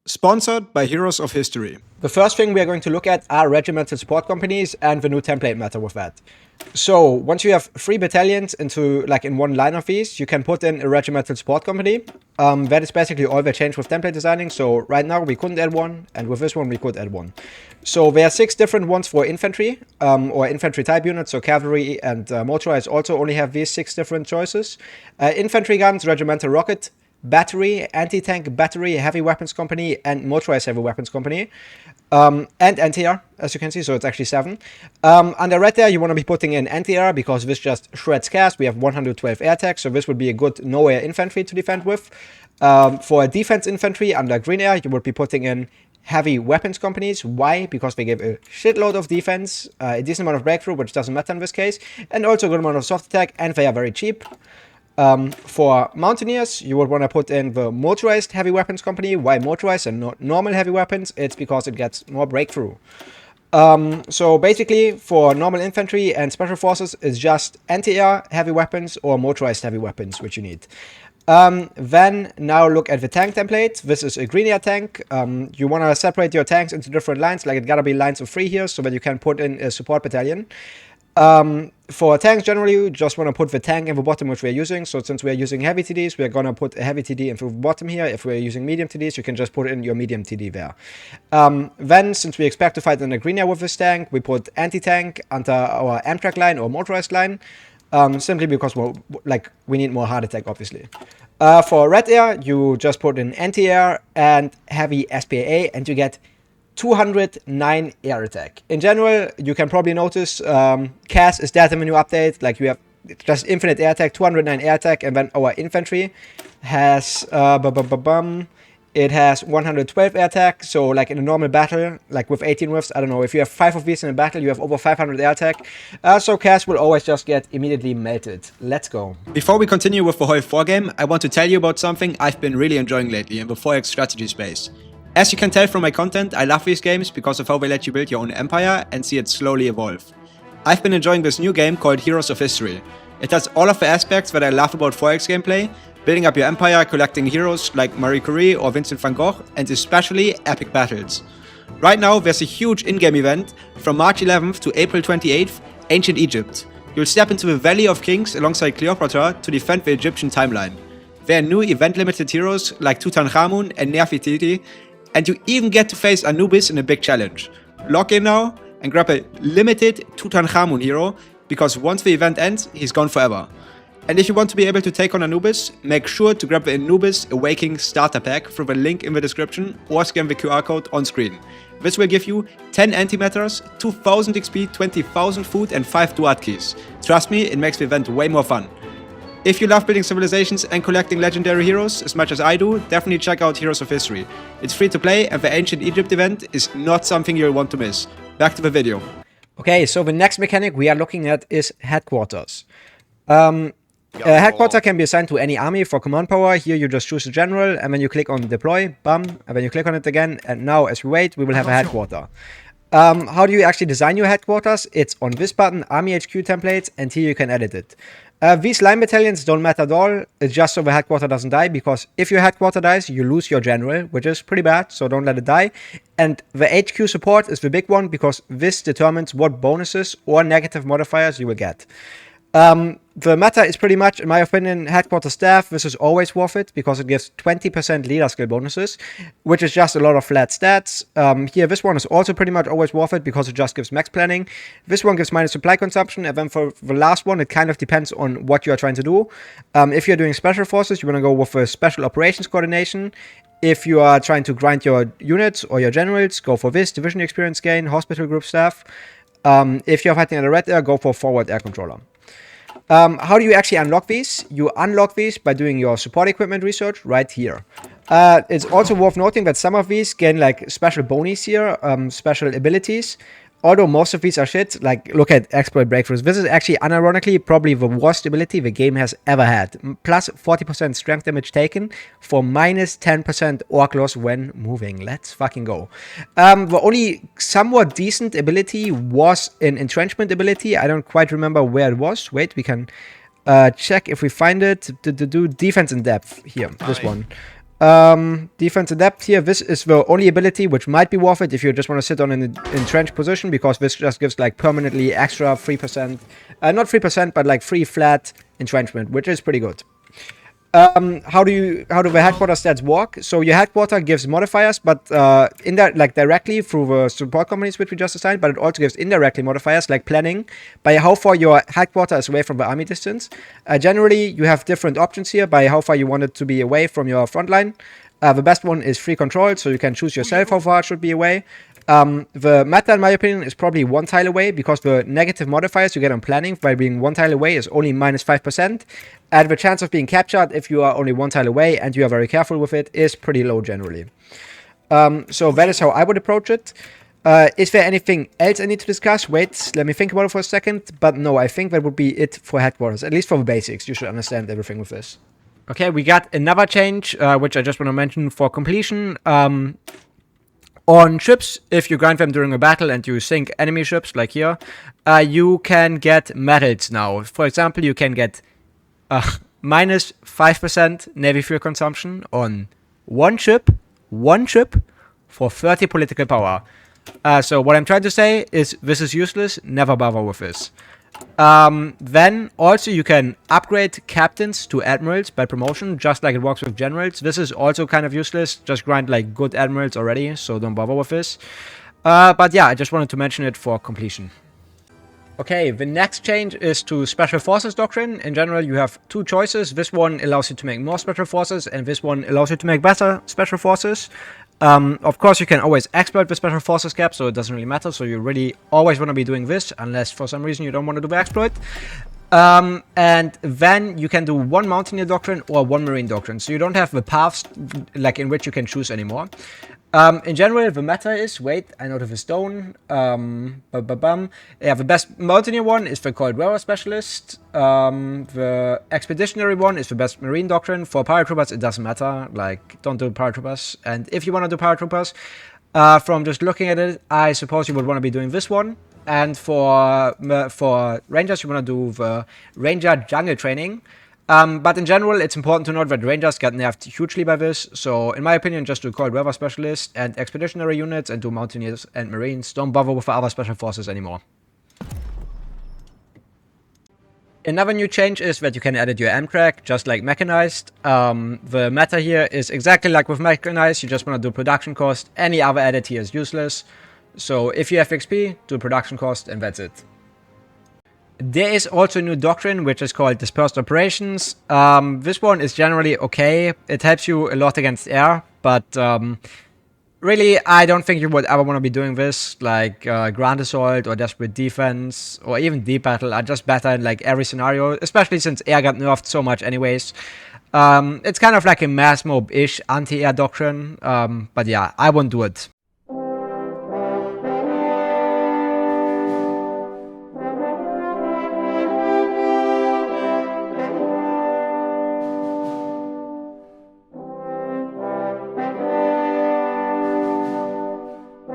Sponsored by Heroes of History. The first thing we are going to look at are regimental support companies and the new template meta with that. So once you have 3 battalions in one line of these, you can put in a regimental support company. That is basically all they changed with template designing. So right now we couldn't add one, and with this one we could add one. So there are 6 different ones for infantry or infantry type units. So cavalry and motorized also only have these 6 different choices. Infantry guns, regimental rocket battery, anti-tank battery, heavy weapons company, and motorized heavy weapons company. And anti-air, as you can see, so it's actually 7. Under red there, you want to be putting in anti-air because this just shreds cast. We have 112 air tech, so this would be a good no-air infantry to defend with. For defense infantry under green air, you would be putting in heavy weapons companies. Why? Because they give a shitload of defense, a decent amount of breakthrough, which doesn't matter in this case, and also a good amount of soft attack, and they are very cheap. For mountaineers, you would want to put in the motorized heavy weapons company. Why motorized and not normal heavy weapons? It's because it gets more breakthrough. So basically, for normal infantry and special forces, it's just anti-air heavy weapons or motorized heavy weapons, which you need. Then now look at the tank template. This is a green air tank. You want to separate your tanks into different lines, like it gotta be lines of 3 here, so that you can put in a support battalion. For tanks, generally, you just want to put the tank in the bottom, which we're using. So since we're using heavy TDs, we're going to put a heavy TD in the bottom here. If we're using medium TDs, you can just put in your medium TD there. Then, since we expect to fight in the green air with this tank, we put anti-tank under our Amtrak line or motorized line, simply because we need more heart attack, obviously. For red air, you just put in anti-air and heavy SPA, and you get 209 air attack. In general, you can probably notice CAS is dead in the new update. Like you have just infinite air attack, 209 air attack, and then our infantry has it has 112 air attack. So like in a normal battle, like with 18 whiffs, I don't know, if you have 5 of these in a battle, you have over 500 air attack. So CAS will always just get immediately melted. Let's go. Before we continue with the HOI4 game, I want to tell you about something I've been really enjoying lately in the 4X strategy space. As you can tell from my content, I love these games because of how they let you build your own empire and see it slowly evolve. I've been enjoying this new game called Heroes of History. It has all of the aspects that I love about 4X gameplay, building up your empire, collecting heroes like Marie Curie or Vincent van Gogh, and especially epic battles. Right now there's a huge in-game event from March 11th to April 28th, Ancient Egypt. You'll step into the Valley of Kings alongside Cleopatra to defend the Egyptian timeline. There are new event-limited heroes like Tutankhamun and Nefertiti, and you even get to face Anubis in a big challenge. Log in now and grab a limited Tutankhamun hero, because once the event ends, he's gone forever. And if you want to be able to take on Anubis, make sure to grab the Anubis Awakening Starter Pack through the link in the description or scan the QR code on screen. This will give you 10 antimatters, 2000 XP, 20,000 food and 5 Duat keys. Trust me, it makes the event way more fun. If you love building civilizations and collecting legendary heroes as much as I do, definitely check out Heroes of History. It's free to play and the Ancient Egypt event is not something you'll want to miss. Back to the video. Okay, so the next mechanic we are looking at is headquarters. Headquarter can be assigned to any army for command power. Here you just choose a general and then you click on deploy, and then you click on it again, and now as we wait, we will have a headquarter. How do you actually design your headquarters? It's on this button, Army HQ templates, and here you can edit it. These line battalions don't matter at all. It's just so the headquarter doesn't die, because if your headquarter dies, you lose your general, which is pretty bad, so don't let it die. And the HQ support is the big one, because this determines what bonuses or negative modifiers you will get. The meta is pretty much, in my opinion, headquarter staff. This is always worth it because it gives 20% leader skill bonuses, which is just a lot of flat stats. Here, this one is also pretty much always worth it because it just gives max planning. This one gives minus supply consumption, and then for the last one, it kind of depends on what you are trying to do. If you're doing special forces, you want to go with a special operations coordination. If you are trying to grind your units or your generals, go for this, division experience gain, hospital group staff. If you're fighting at a red air, go for forward air controller. How do you actually unlock these? You unlock these by doing your support equipment research right here. It's also worth noting that some of these gain like special bonies here, special abilities. Although most of these are shit, like look at exploit breakthroughs. This is actually unironically probably the worst ability the game has ever had. Plus 40% strength damage taken for minus 10% orc loss when moving. Let's fucking go. The only somewhat decent ability was an entrenchment ability. I don't quite remember where it was. Wait, we can check if we find it. Do defense in depth here. This one. Defense adept here. This is the only ability which might be worth it if you just want to sit on an entrenched position, because this just gives like permanently extra 3%, not 3%, but like 3 flat entrenchment, which is pretty good. How do the headquarter stats work? So your headquarter gives modifiers, but like directly through the support companies which we just assigned, but it also gives indirectly modifiers like planning by how far your headquarter is away from the army distance. Generally, you have different options here by how far you want it to be away from your front line. The best one is free control, so you can choose yourself how far it should be away. The meta, in my opinion, is probably 1 tile away, because the negative modifiers you get on planning by being 1 tile away is only minus 5%, and the chance of being captured if you are only 1 tile away and you are very careful with it is pretty low generally. So that is how I would approach it. Is there anything else I need to discuss? Wait, let me think about it for a second. But no, I think that would be it for headquarters, at least for the basics. You should understand everything with this. Okay, we got another change, which I just want to mention for completion. On ships, if you grind them during a battle and you sink enemy ships, like here, you can get medals now. For example, you can get minus 5% Navy fuel consumption on one ship for 30 political power. So what I'm trying to say is this is useless, never bother with this. Then also you can upgrade captains to admirals by promotion, just like it works with generals. This is also kind of useless, just grind like good admirals already, so don't bother with this. But yeah, I just wanted to mention it for completion. Okay, the next change is to Special Forces Doctrine. In general, you have 2 choices. This one allows you to make more Special Forces, and this one allows you to make better Special Forces. Of course, you can always exploit the Special Forces cap, so it doesn't really matter. So you really always want to be doing this, unless for some reason you don't want to do the exploit. And then you can do 1 Mountaineer Doctrine or 1 Marine Doctrine. So you don't have the paths like in which you can choose anymore. In general, the meta is, wait, I know the stone. Yeah, the best Mountaineer one is the Cold Weather Specialist. The Expeditionary one is the best Marine Doctrine. For Paratroopers, it doesn't matter. Like, don't do Paratroopers. And if you want to do Paratroopers, from just looking at it, I suppose you would want to be doing this one. And for Rangers, you want to do the Ranger Jungle Training. But in general, it's important to note that Rangers got nerfed hugely by this, so in my opinion, just do Cold Weather Specialists and Expeditionary units and do Mountaineers and Marines. Don't bother with the other Special Forces anymore. Another new change is that you can edit your Amtrak, just like Mechanized. The meta here is exactly like with Mechanized, you just want to do production cost. Any other edit here is useless. So if you have XP, do production cost, and that's it. There is also a new doctrine, which is called Dispersed Operations. This one is generally okay. It helps you a lot against air, but really, I don't think you would ever want to be doing this. Like Grand Assault or Desperate Defense or even Deep Battle are just better in like every scenario, especially since air got nerfed so much anyways. It's kind of like a mass mob-ish anti-air doctrine, but yeah, I won't do it.